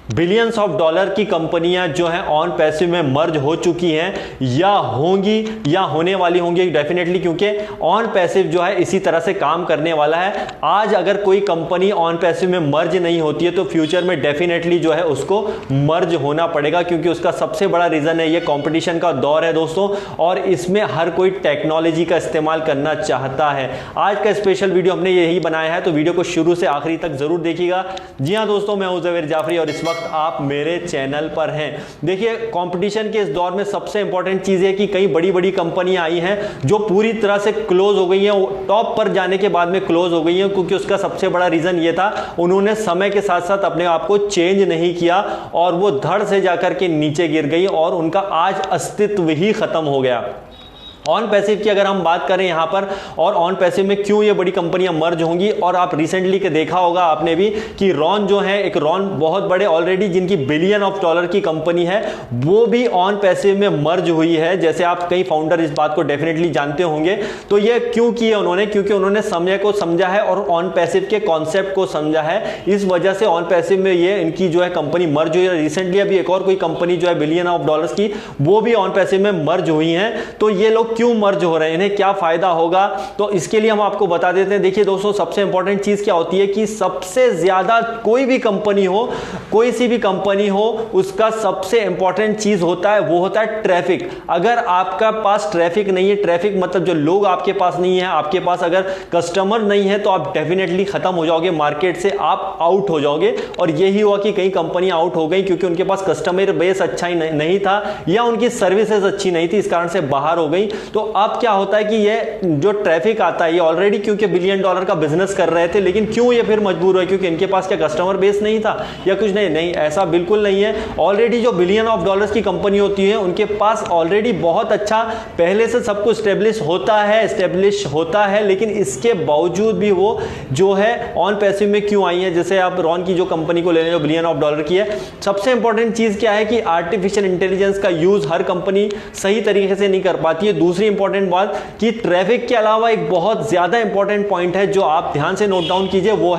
Billions of dollar की कंपनियां जो हैं ऑन पैसिव में मर्ज हो चुकी हैं या होंगी या होने वाली होंगी डेफिनेटली, क्योंकि ऑन पैसिव जो है इसी तरह से काम करने वाला है। आज अगर कोई कंपनी ऑन पैसिव में मर्ज नहीं होती है तो फ्यूचर में डेफिनेटली जो है उसको मर्ज होना पड़ेगा, क्योंकि उसका सबसे बड़ा रीजन है ये कंपटीशन का दौर है दोस्तों, और इसमें हर कोई टेक्नोलॉजी का इस्तेमाल करना चाहता है। आज का स्पेशल वीडियो हमने यही बनाया है, तो वीडियो को शुरू से आखिरी तक जरूर देखिएगा। जी हां दोस्तों, मैं हूं ज़वेर जाफरी और इस वक्त आप मेरे चैनल पर हैं। देखिए, कंपटीशन के इस दौर में सबसे इंपॉर्टेंट चीज है कि कई बड़ी बड़ी कंपनियां आई हैं जो पूरी तरह से क्लोज हो गई हैं, टॉप पर जाने के बाद में क्लोज हो गई हैं, क्योंकि उसका सबसे बड़ा रीजन ये था उन्होंने समय के साथ साथ अपने आप को चेंज नहीं किया और वो धड़ से जाकर के नीचे गिर गई और उनका आज अस्तित्व ही खत्म हो गया। ऑन पैसिव की अगर हम बात करें यहां पर, और ऑन पैसिव में क्यों ये बड़ी कंपनियां मर्ज होंगी, और आप रिसेंटली के देखा होगा आपने भी कि रॉन जो है, एक रॉन बहुत बड़े ऑलरेडी जिनकी बिलियन ऑफ डॉलर की कंपनी है, वो भी ऑन पैसिव में मर्ज हुई है। जैसे आप कई फाउंडर इस बात को डेफिनेटली जानते होंगे। तो ये क्यों किया उन्होंने? क्योंकि उन्होंने समय को समझा है और ऑन पैसिव के कॉन्सेप्ट को समझा है। इस वजह से ऑन पैसिव में ये इनकी जो है कंपनी मर्ज हुई है। रिसेंटली अभी एक और कोई कंपनी जो है बिलियन ऑफ डॉलर्स की, वो भी ऑन पैसिव में मर्ज हुई है। तो ये लोग क्यों मर्ज हो रहे हैं, इन्हें क्या फायदा होगा, तो इसके लिए हम आपको बता देते हैं। देखिए दोस्तों, सबसे इंपॉर्टेंट चीज क्या होती है कि सबसे ज्यादा कोई भी कंपनी हो, कोई सी भी कंपनी हो, उसका सबसे इंपॉर्टेंट चीज होता है वो होता है ट्रैफिक। अगर आपका पास ट्रैफिक नहीं है, ट्रैफिक मतलब जो लोग आपके पास नहीं है, आपके पास अगर कस्टमर नहीं है, तो आप डेफिनेटली खत्म हो जाओगे मार्केट से, आप आउट हो जाओगे। और यही हुआ कि कई कंपनियां आउट हो गई क्योंकि उनके पास कस्टमर बेस अच्छा ही नहीं था या उनकी सर्विसेज अच्छी नहीं थी, इस कारण से बाहर हो गई। तो अब क्या होता है कि ये जो ट्रैफिक आता है, ये ऑलरेडी क्योंकि बिलियन डॉलर का बिजनेस कर रहे थे, लेकिन क्यों ये फिर मजबूर हुए? क्योंकि इनके पास क्या कस्टमर बेस नहीं था या कुछ नहीं, ऐसा बिल्कुल नहीं है। ऑलरेडी जो बिलियन ऑफ डॉलर्स की कंपनी होती है उनके पास ऑलरेडी बहुत अच्छा पहले से सब कुछ स्टेब्लिश होता है, लेकिन इसके बावजूद भी वो जो है ऑन पैसिव में क्यों आई है। जैसे आप रॉन की जो कंपनी को ले लें जो बिलियन ऑफ डॉलर की है, सबसे इंपॉर्टेंट चीज क्या है कि आर्टिफिशियल इंटेलिजेंस का यूज हर कंपनी सही तरीके से नहीं कर पाती है। दूसरी इंपॉर्टेंट बात कि ट्रैफिक के अलावा एक बहुत ज्यादा इंपॉर्टेंट पॉइंट है जो आप ध्यान से नोट डाउन कीजिए, वो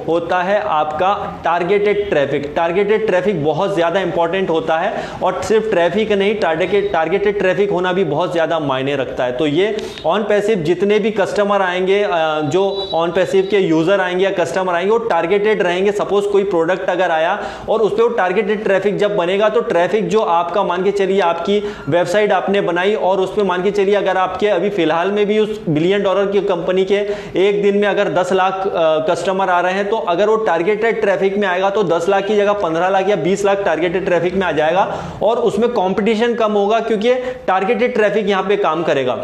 होता है आपका टारगेटेड ट्रैफिक। टारगेटेड ट्रैफिक बहुत ज्यादा इंपॉर्टेंट होता है, और सिर्फ ट्रैफिक नहीं, टारगेटेड ट्रैफिक होना भी बहुत ज्यादा मायने रखता है। तो ये ऑन पैसिव जितने भी कस्टमर आएंगे, जो ऑन पैसिव के यूजर आएंगे या कस्टमर आएंगे, वो टारगेटेड रहेंगे। सपोज कोई प्रोडक्ट अगर आया और उस पर वो टारगेटेड ट्रैफिक जब बनेगा, तो ट्रैफिक जो आपका, मान के चलिए आपकी वेबसाइट आपने बनाई और उस पर मान के चलिए अगर आपके अभी फिलहाल में भी उस बिलियन डॉलर की कंपनी के एक दिन में अगर 10 लाख कस्टमर आ रहे हैं, तो अगर वो टारगेटेड ट्रैफिक में आएगा तो 10 लाख की जगह 15 लाख या 20 लाख टारगेटेड ट्रैफिक में आ जाएगा, और उसमें कंपटीशन कम होगा क्योंकि टारगेटेड ट्रैफिक यहां पे काम करेगा।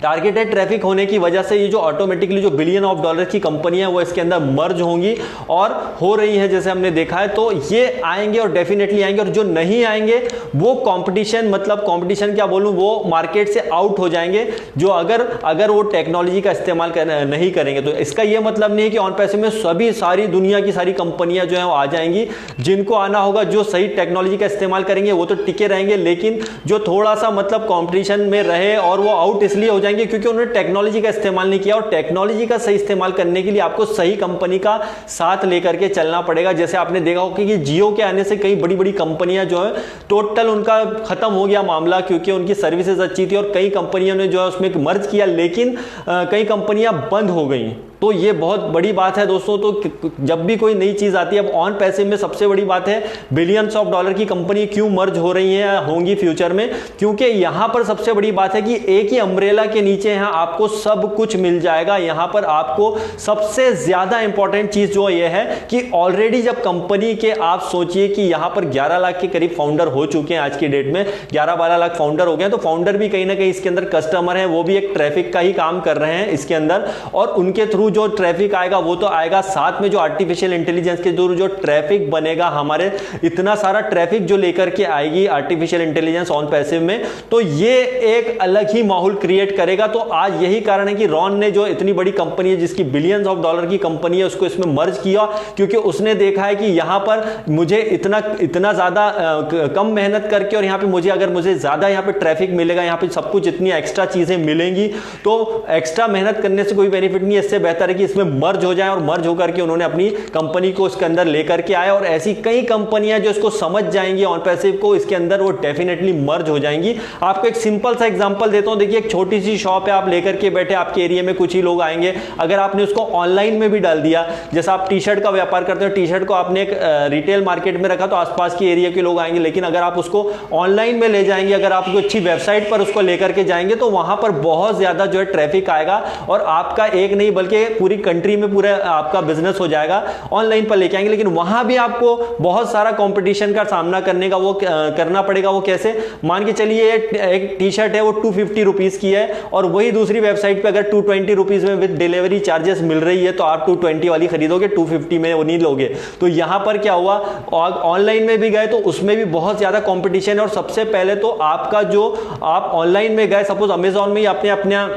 टारगेटेड ट्रैफिक होने की वजह से ये जो ऑटोमेटिकली जो बिलियन ऑफ डॉलर की कंपनी है वो इसके अंदर मर्ज होंगी और हो रही है, जैसे हमने देखा है। तो ये आएंगे और डेफिनेटली आएंगे, और जो नहीं आएंगे वो कंपटीशन, मतलब कंपटीशन क्या बोलूं, वो मार्केट से आउट हो जाएंगे, जो अगर वो टेक्नोलॉजी का इस्तेमाल नहीं करेंगे। तो इसका ये मतलब नहीं है कि ऑन पैसिव में सारी दुनिया की सारी कंपनियां जो है वो आ जाएंगी। जिनको आना होगा, जो सही टेक्नोलॉजी का इस्तेमाल करेंगे वो तो टिके रहेंगे, लेकिन जो थोड़ा सा मतलब कॉम्पिटिशन में रहे और वो आउट इसलिए हो क्योंकि उन्होंने टेक्नोलॉजी का इस्तेमाल नहीं किया, और टेक्नोलॉजी का सही इस्तेमाल करने के लिए आपको सही कंपनी का साथ लेकर के चलना पड़ेगा। जैसे आपने देखा होगा कि जियो के आने से कई बड़ी बड़ी कंपनियां जो है टोटल उनका खत्म हो गया मामला, क्योंकि उनकी सर्विसेज अच्छी थी और कई कंपनियों ने जो है उसमें मर्ज किया, लेकिन कई कंपनियां बंद हो गई। तो ये बहुत बड़ी बात है दोस्तों। तो जब भी कोई नई चीज आती है, अब ऑन पैसिव में सबसे बड़ी बात है बिलियंस ऑफ डॉलर की कंपनी क्यों मर्ज हो रही है, होंगी फ्यूचर में, क्योंकि यहां पर सबसे बड़ी बात है कि एक ही अम्ब्रेला के नीचे यहां आपको सब कुछ मिल जाएगा। यहां पर आपको सबसे ज्यादा इंपॉर्टेंट चीज जो ये है कि ऑलरेडी जब कंपनी के, आप सोचिए कि यहां पर 11 लाख के करीब फाउंडर हो चुके हैं आज की डेट में, 11-12 लाख फाउंडर हो गए, तो फाउंडर भी कहीं ना कहीं इसके अंदर कस्टमर है, वो भी एक ट्रैफिक का ही काम कर रहे हैं इसके अंदर, और उनके थ्रू जो ट्रैफिक आएगा वो तो आएगा, साथ में जो आर्टिफिशियल इंटेलिजेंस के थ्रू जो ट्रैफिक बनेगा, हमारे इतना सारा ट्रैफिक जो लेकर के आएगी आर्टिफिशियल इंटेलिजेंस ऑन पैसिव में, तो ये एक अलग ही माहौल क्रिएट करेगा। तो आज यही कारण है कि रॉन ने जो इतनी बड़ी कंपनी है, जिसकी बिलियंस ऑफ डॉलर की कंपनी है, उसको इसमें मर्ज किया, क्योंकि उसने देखा है कि यहां पर मुझे इतना ज्यादा कम मेहनत करके, और यहां पे मुझे ज्यादा यहां पे ट्रैफिक मिलेगा, यहां पे सब कुछ इतनी एक्स्ट्रा चीजें मिलेंगी, तो एक्स्ट्रा मेहनत करने से कोई बेनिफिट नहीं है। इससे बेहतर बेहतर है कि इसमें मर्ज हो जाए, और मर्ज होकर के उन्होंने अपनी कंपनी को इसके अंदर लेकर के आए, और ऐसी कई कंपनियां जो इसको समझ जाएंगी ऑन पैसिव को, इसके अंदर वो डेफिनेटली मर्ज हो जाएंगी। आपको एक सिंपल सा एग्जांपल देता हूं। देखिए, एक छोटी सी शॉप है, आप लेकर के बैठे, आपके एरिया में कुछ ही लोग आएंगे, अगर आपने उसको ऑनलाइन में भी डाल दिया, जैसा आप टी शर्ट का व्यापार करते हो, टी शर्ट को आपने एक रिटेल मार्केट में रखा तो आसपास के एरिया के लोग आएंगे, लेकिन अगर आप उसको ऑनलाइन में ले जाएंगे, अगर आप अच्छी वेबसाइट पर उसको लेकर के जाएंगे, तो वहां पर बहुत ज्यादा जो है ट्रैफिक आएगा, और आपका एक नहीं बल्कि पूरी कंट्री में पूरा आपका बिजनेस हो जाएगा ऑनलाइन पर लेके आएंगे। लेकिन वहां भी आपको बहुत सारा कंपटीशन का सामना करने का वो करना पड़ेगा। वो कैसे? मान के चलिए एक टी शर्ट है, वो 250 रुपीज की है, और वही दूसरी वेबसाइट पे अगर 220 रुपीज में विद डिलीवरी चार्जेस मिल रही है, तो आप 220 वाली खरीदोगे, 250 में वो नहीं लोगे। तो यहां पर क्या हुआ, ऑनलाइन में भी गए तो उसमें भी बहुत ज्यादा कंपटीशन है। और सबसे पहले तो आपका जो आप ऑनलाइन में गए, सपोज अमेजॉन में ही आपने अपना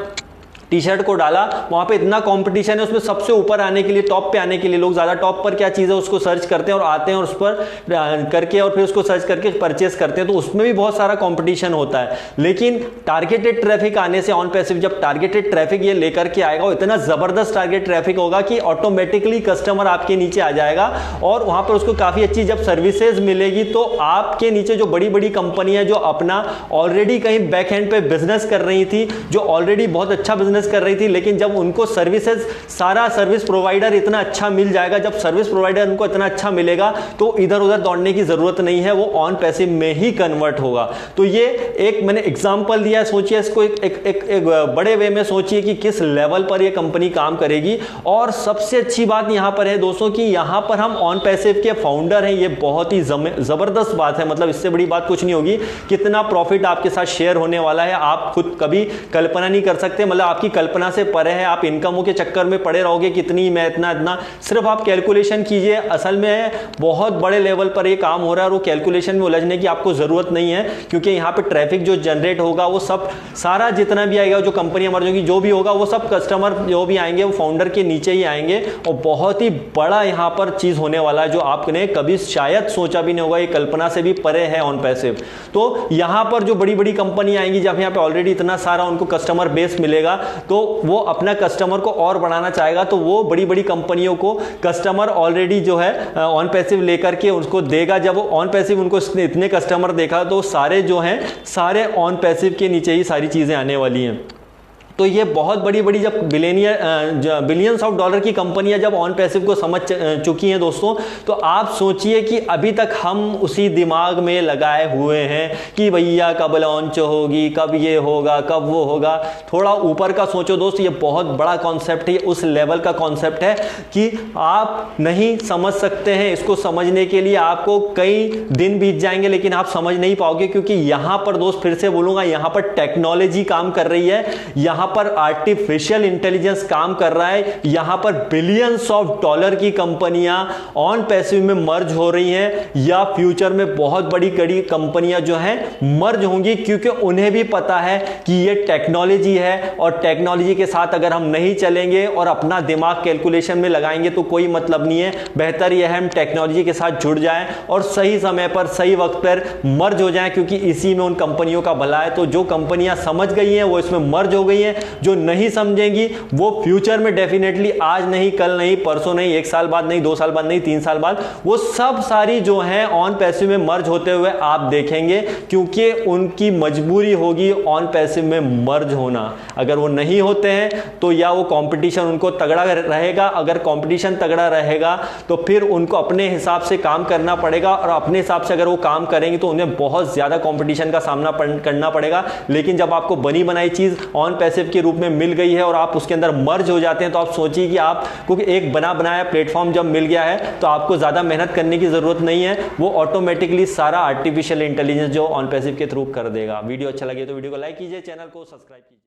टी शर्ट को डाला, वहां पे इतना कंपटीशन है, उसमें सबसे ऊपर आने के लिए, टॉप पे आने के लिए, लोग ज्यादा टॉप पर क्या चीज है उसको सर्च करते हैं और आते हैं, और उस पर करके और फिर उसको सर्च करके परचेस करते हैं, तो उसमें भी बहुत सारा कंपटीशन होता है। लेकिन टारगेटेड ट्रैफिक आने से ऑन पैसिव जब टारगेटेड ट्रैफिक ये लेकर के आएगा, वो इतना जबरदस्त टारगेट ट्रैफिक होगा कि ऑटोमेटिकली कस्टमर आपके नीचे आ जाएगा, और वहां पर उसको काफी अच्छी जब सर्विसेज मिलेगी, तो आपके नीचे जो बड़ी बड़ी कंपनियां जो अपना ऑलरेडी कहीं बैक एंड पे बिजनेस कर रही थी, जो ऑलरेडी बहुत अच्छा बिजनेस कर रही थी, लेकिन जब उनको सर्विसेज, सारा सर्विस प्रोवाइडर इतना अच्छा मिल जाएगा, जब सर्विस प्रोवाइडर उनको इतना अच्छा मिलेगा, तो इधर उधर दौड़ने की जरूरत नहीं है, वो ऑन पैसिव में ही कन्वर्ट होगा। तो ये एक मैंने एग्जांपल दिया, सोचिए इसको एक बड़े वे में सोचिए कि किस लेवल पर ये कंपनी काम करेगी। और सबसे अच्छी बात यहां पर है दोस्तों कि यहां पर हम ऑन पैसिव के फाउंडर हैं, ये बहुत ही जबरदस्त बात है, मतलब इससे बड़ी बात कुछ नहीं होगी। कितना प्रॉफिट आपके साथ शेयर होने वाला है आप खुद कभी कल्पना नहीं कर सकते, मतलब आपकी कल्पना से परे है। आप इनकमों के चक्कर में पड़े रहोगे, कितनी मैं इतना, सिर्फ आप कैलकुलेशन कीजिए। असल में बहुत बड़े लेवल पर ये काम हो रहा है, और वो कैलकुलेशन में उलझने की आपको जरूरत नहीं है, क्योंकि यहाँ पे ट्रैफिक जो जनरेट होगा, वो सब सारा जितना भी आएगा, जो कंपनियां मर्ज होगी, जो भी होगा, वो सब कस्टमर जो भी आएंगे वो फाउंडर के नीचे ही आएंगे। और बहुत ही बड़ा यहाँ पर चीज होने वाला है, जो आपने कभी शायद सोचा भी नहीं होगा, ये कल्पना से भी परे है ऑन पैसिव। तो यहाँ पर जो बड़ी बड़ी कंपनी आएंगी, जब यहाँ पे ऑलरेडी इतना सारा उनको कस्टमर बेस मिलेगा, तो वो अपना कस्टमर को और बढ़ाना चाहेगा, तो वो बड़ी बड़ी कंपनियों को कस्टमर ऑलरेडी जो है ऑन पैसिव लेकर के उसको देगा। जब वो ऑन पैसिव उनको इतने कस्टमर देखा, तो सारे जो हैं सारे ऑन पैसिव के नीचे ही सारी चीजें आने वाली हैं। तो ये बहुत बड़ी बड़ी जब बिलियंस ऑफ डॉलर की कंपनियां जब ऑन पैसिव को समझ चुकी हैं दोस्तों, तो आप सोचिए कि अभी तक हम उसी दिमाग में लगाए हुए हैं कि भैया कब लॉन्च होगी, कब ये होगा, कब वो होगा। थोड़ा ऊपर का सोचो दोस्त, ये बहुत बड़ा कॉन्सेप्ट है, उस लेवल का कॉन्सेप्ट है कि आप नहीं समझ सकते हैं। इसको समझने के लिए आपको कई दिन बीत जाएंगे, लेकिन आप समझ नहीं पाओगे, क्योंकि यहां पर दोस्त फिर से बोलूंगा, यहां पर टेक्नोलॉजी काम कर रही है, यहां पर आर्टिफिशियल इंटेलिजेंस काम कर रहा है, यहां पर बिलियंस ऑफ डॉलर की कंपनियां ऑन पैसिव में मर्ज हो रही हैं, या फ्यूचर में बहुत बड़ी बड़ी कंपनियां जो हैं मर्ज होंगी, क्योंकि उन्हें भी पता है कि ये टेक्नोलॉजी है, और टेक्नोलॉजी के साथ अगर हम नहीं चलेंगे और अपना दिमाग कैलकुलेशन में लगाएंगे तो कोई मतलब नहीं है। बेहतर यह है हम टेक्नोलॉजी के साथ जुड़ जाएं और सही समय पर सही वक्त पर मर्ज हो जाएं, क्योंकि इसी में उन कंपनियों का भला है। तो जो कंपनियां समझ गई हैं वो इसमें मर्ज हो गई हैं, जो नहीं समझेंगी वो फ्यूचर में डेफिनेटली, आज नहीं, कल नहीं, परसों नहीं, 1 साल बाद नहीं, 2 साल बाद नहीं, 3 साल बाद, वो सब सारी जो हैं ऑन पैसिव में मर्ज होते हुए आप देखेंगे, क्योंकि उनकी मजबूरी होगी ऑन पैसिव में मर्ज होना। अगर वो नहीं होते हैं तो या वो कंपटीशन उनको तगड़ा रहेगा, अगर कंपटीशन तगड़ा रहेगा तो फिर उनको अपने हिसाब से काम करना पड़ेगा, और अपने हिसाब से अगर वो काम करेंगे तो उन्हें बहुत ज्यादा कंपटीशन का सामना करना पड़ेगा। लेकिन जब आपको बनी बनाई चीज ऑन पैसिव के रूप में मिल गई है और आप उसके अंदर मर्ज हो जाते हैं, तो आप सोचिए कि आपको एक बना बनाया प्लेटफॉर्म जब मिल गया है, तो आपको ज्यादा मेहनत करने की जरूरत नहीं है, वो ऑटोमेटिकली सारा आर्टिफिशियल इंटेलिजेंस जो ऑन पैसिव के थ्रू कर देगा। वीडियो अच्छा लगे तो वीडियो को लाइक कीजिए, चैनल को सब्सक्राइब कीजिए।